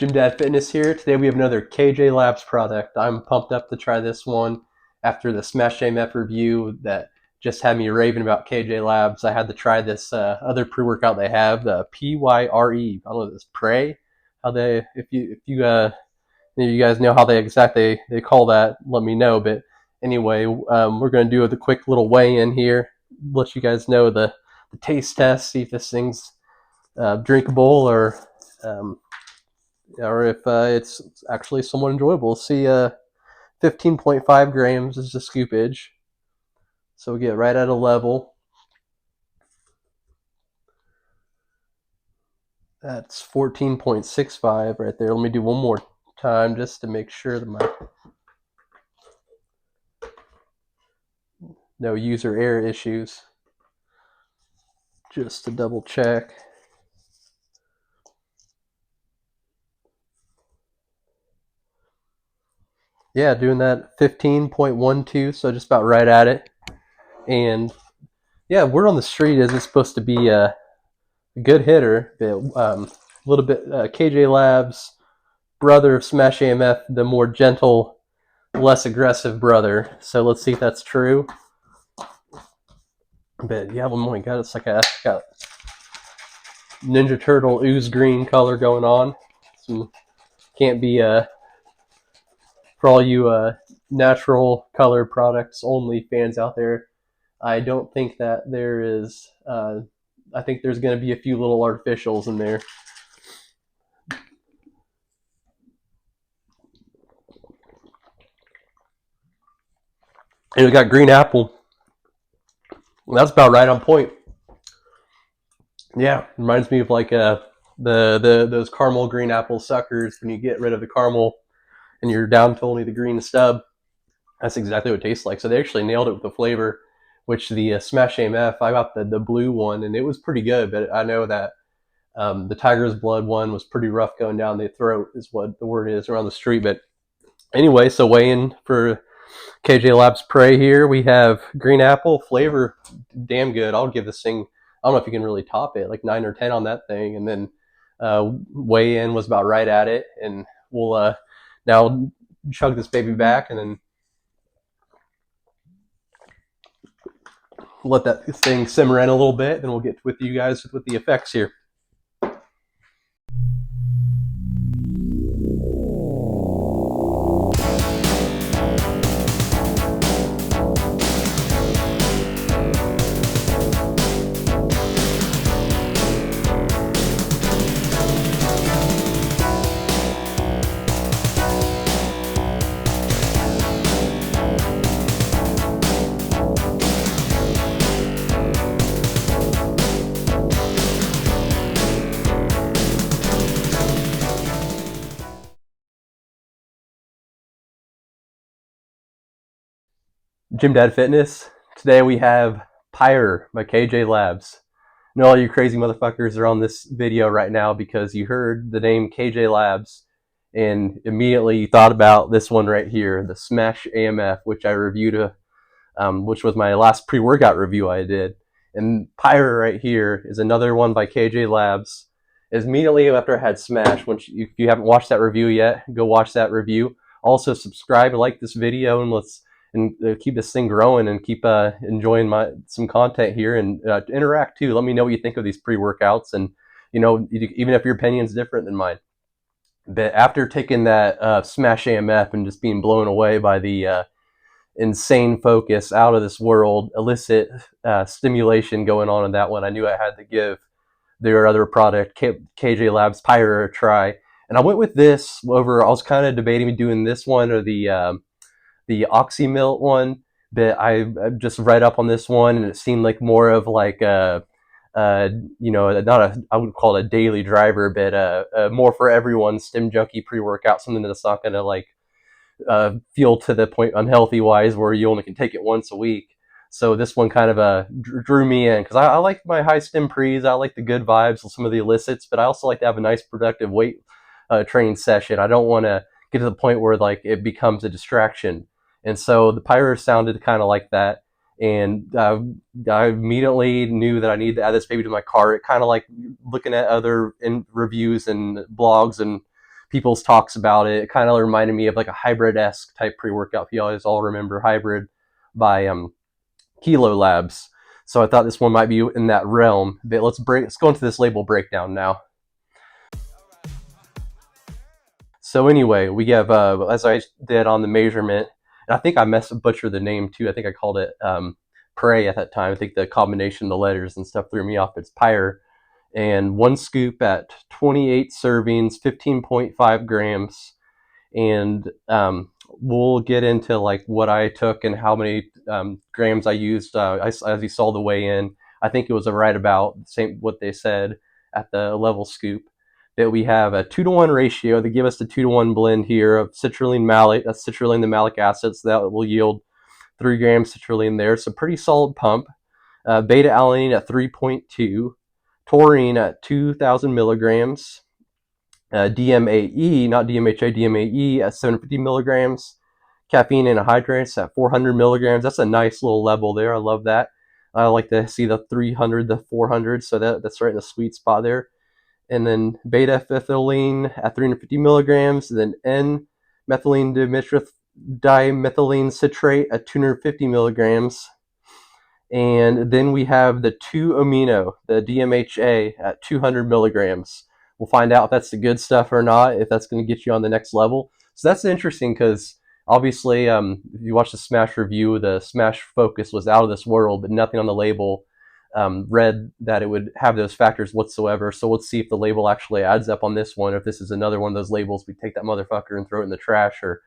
Jim Dad Fitness here. Today we have another KJ Labs product. I'm pumped up to try this one after the SMASH AMF review that just had me raving about KJ Labs. I had to try this other pre-workout they have, the Pyre. I don't know this Pyre. How they, if you guys know how they exactly they call that, let me know. But anyway, we're gonna do a quick little weigh-in here. Let you guys know the taste test. See if this thing's drinkable um, or if it's actually somewhat enjoyable. We'll see, 15.5 grams is the scoopage. So we get right at a level. That's 14.65 right there. Let me do one more time just to make sure that my no user error issues. Just to double check. Yeah, doing that 15.12, so just about right at it. And yeah, word on the street is it's supposed to be a good hitter. A little bit KJ Labs, brother of SMASH AMF, the more gentle, less aggressive brother. So let's see if that's true. But yeah, oh my god, it's like got Ninja Turtle ooze green color going on. Some, can't be for all you natural color products only fans out there. I don't think that there is. I think there's going to be a few little artificials in there. And we got green apple. That's about right on point. Yeah, reminds me of like those caramel green apple suckers when you get rid of the caramel and you're down to only the green stub. That's exactly what it tastes like. So they actually nailed it with the flavor, which the SMASH AMF, I got the blue one and it was pretty good, but I know that the Tiger's Blood one was pretty rough going down the throat is what the word is around the street. But anyway, so weigh in for KJ Labs Prey here. We have green apple flavor, damn good. I'll give this thing, I don't know if you can really top it, like 9 or 10 on that thing. And then weigh in was about right at it. And we'll now chug this baby back and then let that thing simmer in a little bit. Then we'll get with you guys with the effects here. Jim Dad Fitness. Today we have Pyre by KJ Labs. I know all you crazy motherfuckers are on this video right now because you heard the name KJ Labs and immediately you thought about this one right here, the SMASH AMF, which I reviewed, which was my last pre-workout review I did. And Pyre right here is another one by KJ Labs. Immediately after I had SMASH, if you haven't watched that review yet, go watch that review. Also subscribe and like this video, and let's keep this thing growing and keep enjoying some content here and interact too. Let me know what you think of these pre-workouts, and even if your opinion's different than mine. But after taking that SMASH AMF and just being blown away by the insane focus, out of this world, illicit stimulation going on in that one, I knew I had to give their other product, KJ Labs Pyre, a try. And I went with this over. I was kind of debating doing this one or the Oxymilk one, but I just read up on this one and it seemed like more of like not a, I would call it a daily driver, but more for everyone, stim junkie pre-workout, something that's not going to like feel to the point unhealthy wise where you only can take it once a week. So this one kind of drew me in because I like my high stim pre's. I like the good vibes of some of the illicits, but I also like to have a nice productive weight training session. I don't want to get to the point where like it becomes a distraction. And so the Pyre sounded kind of like that. And I immediately knew that I needed to add this baby to my cart. Kind of like looking at other reviews and blogs and people's talks about it. It kind of reminded me of like a hybrid-esque type pre-workout. If you always all remember Hybrid by Kilo Labs. So I thought this one might be in that realm. But let's go into this label breakdown now. So anyway, we have, as I did on the measurement, and I think I butchered the name too. I think I called it Pyre at that time. I think the combination of the letters and stuff threw me off. It's Pyre. And 1 scoop at 28 servings, 15.5 grams. And we'll get into like what I took and how many grams I used. As you saw the weigh in, I think it was right about the same what they said at the level scoop. That we have a 2-to-1 ratio. They give us the 2-to-1 blend here of citrulline malate. That's citrulline, the malic acid, so that will yield 3 grams citrulline there. So pretty solid pump. Beta alanine at 3.2, taurine at 2,000 milligrams. DMAE, not DMHA, DMAE at 750 milligrams. Caffeine anhydrous at 400 milligrams. That's a nice little level there. I love that. I like to see the 300, the 400, so that's right in the sweet spot there. And then beta phenethylene at 350 milligrams. And then N-methylene dimethylene citrate at 250 milligrams. And then we have the 2-amino, the DMHA at 200 milligrams. We'll find out if that's the good stuff or not, if that's going to get you on the next level. So that's interesting because obviously, if you watch the SMASH review, the SMASH focus was out of this world, but nothing on the label read that it would have those factors whatsoever. So let's see if the label actually adds up on this one. If this is another one of those labels, we take that motherfucker and throw it in the trash, or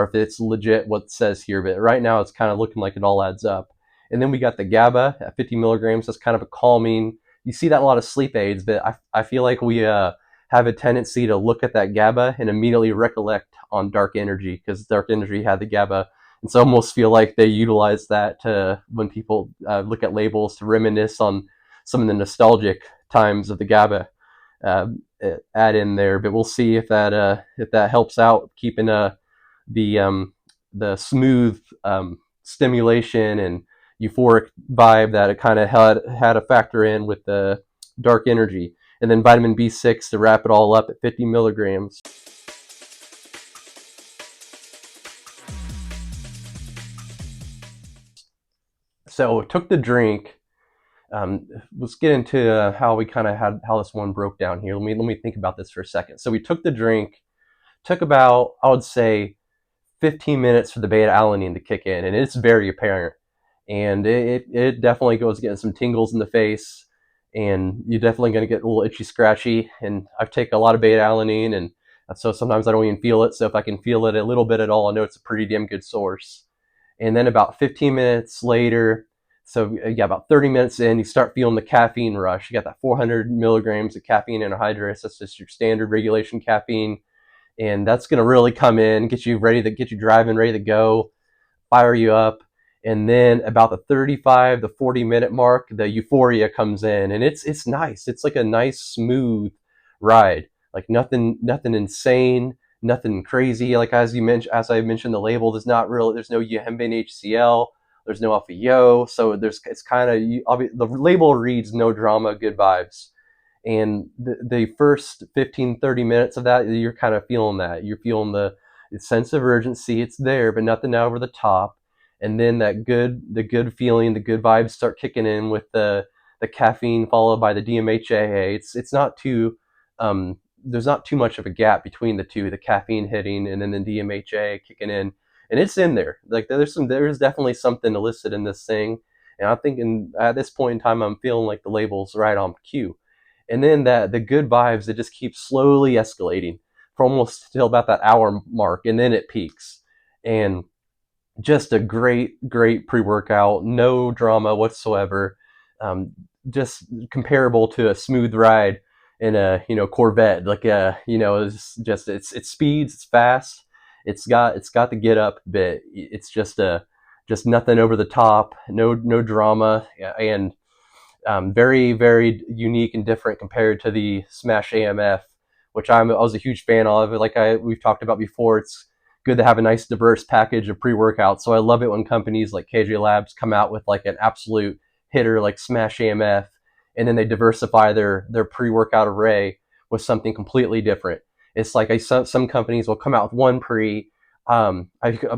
if it's legit what it says here. But right now, it's kind of looking like it all adds up. And then we got the GABA at 50 milligrams. That's kind of a calming. You see that in a lot of sleep aids, but I feel like we have a tendency to look at that GABA and immediately recollect on Dark Energy, because Dark Energy had the GABA. And so I almost feel like they utilize that to, when people look at labels, to reminisce on some of the nostalgic times of the GABA add in there. But we'll see if that helps out keeping the smooth stimulation and euphoric vibe that it kind of had a factor in with the Dark Energy. And then vitamin B6 to wrap it all up at 50 milligrams. So took the drink. Let's get into how we kind of how this one broke down here. Let me think about this for a second. So we took the drink. Took about, I would say, 15 minutes for the beta alanine to kick in, and it's very apparent. And it definitely goes getting some tingles in the face, and you're definitely going to get a little itchy, scratchy. And I've taken a lot of beta alanine, and so sometimes I don't even feel it. So if I can feel it a little bit at all, I know it's a pretty damn good source. And then about 15 minutes later, so yeah, about 30 minutes in, you start feeling the caffeine rush. You got that 400 milligrams of caffeine anhydrous. That's just your standard regulation caffeine. And that's going to really come in, get you driving, ready to go, fire you up. And then about the 35 to 40 minute mark, the euphoria comes in, and it's nice. It's like a nice, smooth ride. Like nothing insane, nothing crazy. Like as I mentioned, the label there's no Yohimbe HCl, there's no alpha yo. So it's kind of, the label reads no drama, good vibes. And the first 15-30 minutes of that, you're kind of feeling that. You're feeling the sense of urgency. It's there, but nothing over the top. And then the good feeling, the good vibes start kicking in with the caffeine followed by the DMHA. It's not too there's not too much of a gap between the two, the caffeine hitting and then the DMHA kicking in, and it's in there. Like there's definitely something illicit in this thing, and I'm thinking at this point in time I'm feeling like the label's right on cue. And then the good vibes, it just keeps slowly escalating for almost till about that hour mark, and then it peaks. And just a great pre-workout, no drama whatsoever. Just comparable to a smooth ride in a Corvette. Like it speeds, it's fast. It's got the get up bit. It's just nothing over the top, no drama, and very, very unique and different compared to the SMASH AMF, which I was a huge fan of. Like we've talked about before, it's good to have a nice diverse package of pre-workouts. So I love it when companies like KJ Labs come out with like an absolute hitter like SMASH AMF, and then they diversify their pre-workout array with something completely different. It's like some companies will come out with one pre. I'm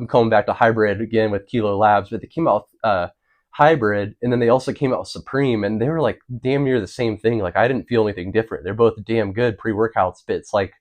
coming back to hybrid again with Kilo Labs, but they came out with hybrid, and then they also came out with Supreme, and they were like damn near the same thing. Like I didn't feel anything different. They're both damn good pre-workouts, but it's like,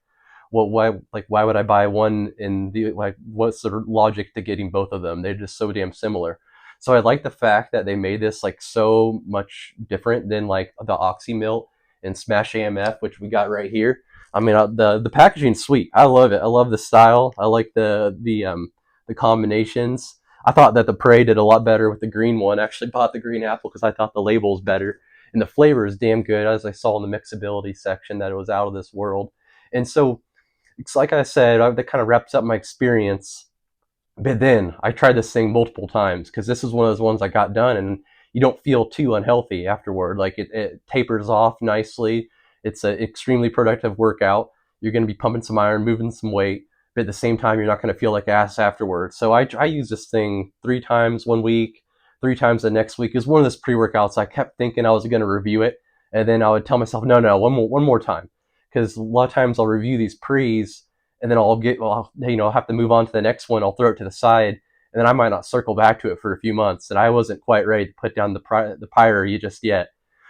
well, why would I buy one? And the like, what's the logic to getting both of them? They're just so damn similar. So I like the fact that they made this like so much different than like the Oxy Milt and Smash AMF, which we got right here. I mean, the packaging's sweet. I love it. I love the style. I like the combinations. I thought that the Prey did a lot better with the green one. I actually bought the green apple because I thought the label was better, and the flavor is damn good. As I saw in the mixability section, that it was out of this world. And so it's like I said, that kind of wraps up my experience. But then I tried this thing multiple times because this is one of those ones I got done, and you don't feel too unhealthy afterward. Like it tapers off nicely. It's an extremely productive workout. You're going to be pumping some iron, moving some weight, but at the same time, you're not going to feel like ass afterwards. So I use this thing 3 times one week, 3 times the next week. It was one of those pre-workouts. I kept thinking I was going to review it, and then I would tell myself, no, one more time, because a lot of times I'll review these pre's, and then I'll have to move on to the next one. I'll throw it to the side, and then I might not circle back to it for a few months. And I wasn't quite ready to put down the Pyre just yet.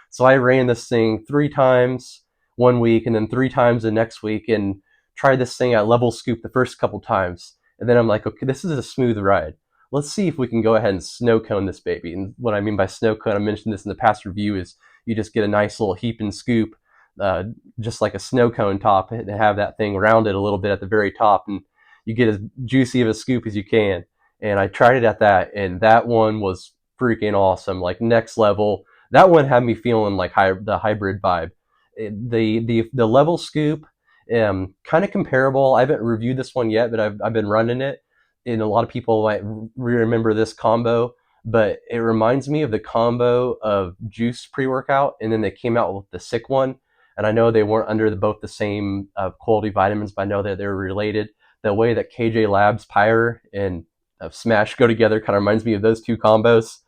So I ran this thing 3 times one week, and then 3 times the next week, and tried this thing at level scoop the first couple times. And then I'm like, okay, this is a smooth ride. Let's see if we can go ahead and snow cone this baby. And what I mean by snow cone, I mentioned this in the past review, is you just get a nice little heap and scoop, uh, just like a snow cone top, and have that thing rounded a little bit at the very top, and you get as juicy of a scoop as you can. And I tried it at that, and that one was freaking awesome, like next level. That one had me feeling like the hybrid vibe. The level scoop, kind of comparable. I haven't reviewed this one yet, but I've been running it, and a lot of people might remember this combo. But it reminds me of the combo of Juice pre-workout, and then they came out with the sick one. And I know they weren't under both the same quality vitamins, but I know that they're related. The way that KJ Labs, Pyre, and Smash go together kind of reminds me of those two combos.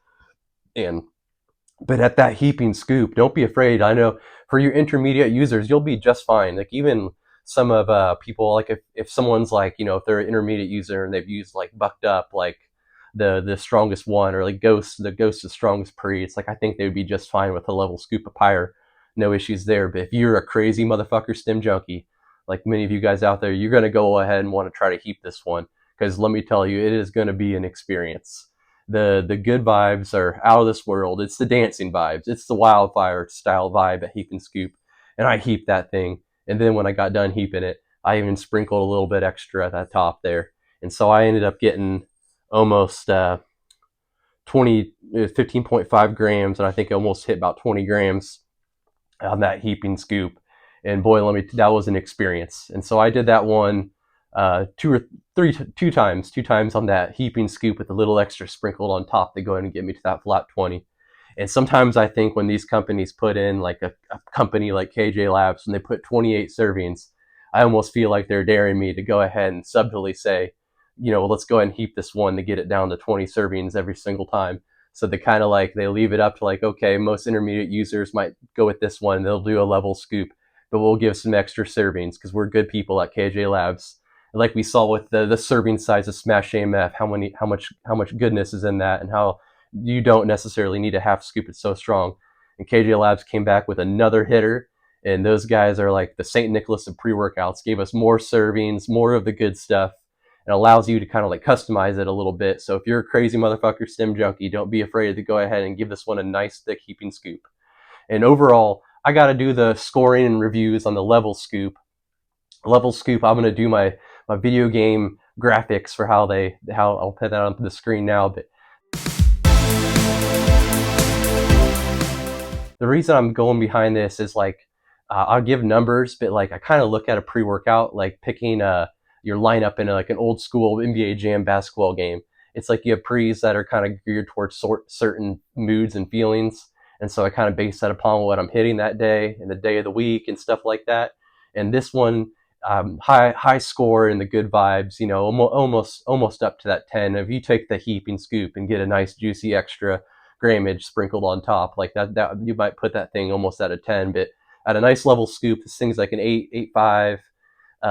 And but at that heaping scoop, don't be afraid. I know for your intermediate users, you'll be just fine. Like even some of people, like if someone's like, if they're an intermediate user and they've used like Bucked Up, like the strongest one, or like the Ghost is strongest pre, it's like I think they would be just fine with a level scoop of Pyre. No issues there. But if you're a crazy motherfucker stim junkie, like many of you guys out there, you're going to go ahead and want to try to heap this one, because let me tell you, it is going to be an experience. The good vibes are out of this world. It's the dancing vibes. It's the wildfire style vibe at Heap and Scoop. And I heaped that thing. And then when I got done heaping it, I even sprinkled a little bit extra at that top there. And so I ended up getting almost 15.5 grams. And I think I almost hit about 20 grams on that heaping scoop. And boy, that was an experience. And so I did that one two times on that heaping scoop with a little extra sprinkled on top to go ahead and get me to that flat 20. And sometimes I think when these companies put in, like a company like KJ Labs, when they put 28 servings, I almost feel like they're daring me to go ahead and subtly say, let's go ahead and heap this one to get it down to 20 servings every single time. So they kind of like, they leave it up to like, okay, most intermediate users might go with this one. They'll do a level scoop, but we'll give some extra servings because we're good people at KJ Labs. Like we saw with the serving size of Smash AMF, how much goodness is in that, and how you don't necessarily need a half scoop. It's so strong. And KJ Labs came back with another hitter, and those guys are like the St. Nicholas of pre-workouts. Gave us more servings, more of the good stuff, and allows you to kind of like customize it a little bit. So if you're a crazy motherfucker stim junkie, don't be afraid to go ahead and give this one a nice thick heaping scoop. And overall, I got to do the scoring and reviews on the level scoop. Level scoop, I'm going to do my video game graphics for how I'll put that on the screen now. But the reason I'm going behind this is like, I'll give numbers, but like I kind of look at a pre-workout like picking your lineup in like an old school NBA Jam basketball game. It's like you have pre's that are kind of geared towards certain moods and feelings. And so I kind of base that upon what I'm hitting that day and the day of the week and stuff like that. And this one, high score and the good vibes, almost up to that 10. If you take the heaping scoop and get a nice juicy extra grammage sprinkled on top like that you might put that thing almost at a 10. But at a nice level scoop, this thing's like an 8.5.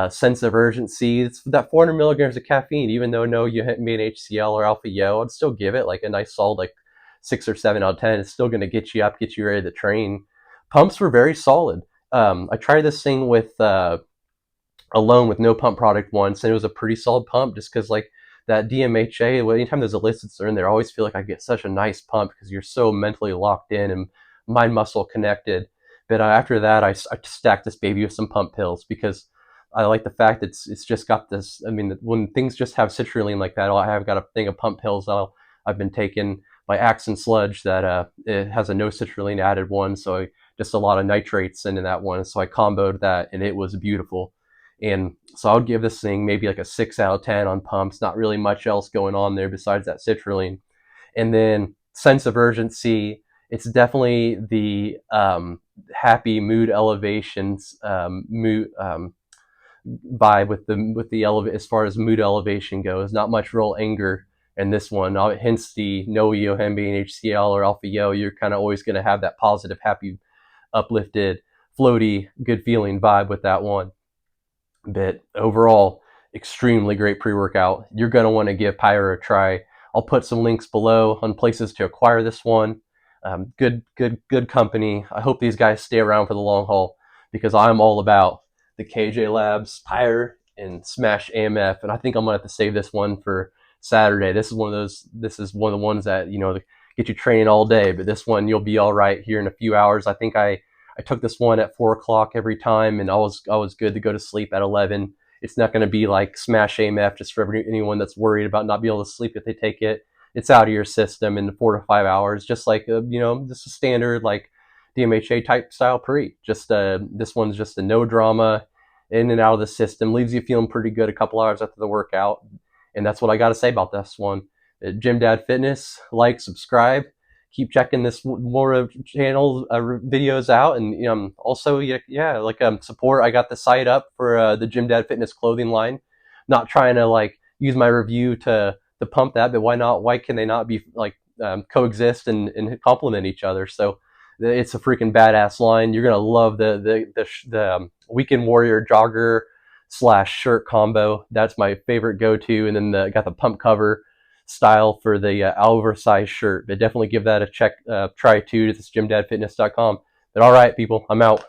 sense of urgency. It's that 400 milligrams of caffeine, even though no you hit me an HCl or alpha yo, I'd still give it like a nice solid like 6 or 7 out of 10. It's still going to get you up, get you ready to train. Pumps were very solid. I tried this thing with alone with no pump product once, and it was a pretty solid pump just because like that DMHA, anytime there's illicits in there, I always feel like I get such a nice pump because you're so mentally locked in and mind muscle connected. But after that, I stacked this baby with some pump pills because I like the fact that it's just got this. I mean, when things just have citrulline like that, I have got a thing of pump pills. I've been taking my Axon Sludge that it has a no citrulline added one, so just a lot of nitrates into that one. So I comboed that, and it was beautiful. And so I would give this thing maybe like a 6 out of 10 on pumps. Not really much else going on there besides that citrulline. And then sense of urgency. It's definitely the happy mood elevations mood vibe with the as far as mood elevation goes. Not much real anger in this one. Hence the no yohimbe HCl or alpha yo. You're kind of always going to have that positive, happy, uplifted, floaty, good feeling vibe with that one. But overall, extremely great pre-workout. You're going to want to give Pyre a try. I'll put some links below on places to acquire this one. Good company. I hope these guys stay around for the long haul because I'm all about the KJ Labs, Pyre, and SMASH AMF. And I think I'm going to have to save this one for Saturday. This is one of the ones that, get you training all day. But this one, you'll be all right here in a few hours. I think I took this one at 4 o'clock every time, and I was good to go to sleep at 11. It's not going to be like SMASH AMF just for anyone that's worried about not being able to sleep if they take it. It's out of your system in 4 to 5 hours, just like just a standard like DMHA type style pre. Just this one's just a no drama, in and out of the system, leaves you feeling pretty good a couple hours after the workout, and that's what I got to say about this one. Gym Dad Fitness, like, subscribe. Keep checking this more channel videos out, and also support. I got the site up for the Gym Dad Fitness clothing line. Not trying to like use my review to pump that, but why not? Why can they not be like coexist and complement each other? So it's a freaking badass line. You're gonna love the Weekend Warrior jogger / shirt combo. That's my favorite go-to, and then got the pump cover style for the oversized shirt. But definitely give that a try too. It's gymdadfitness.com. But all right, people, I'm out.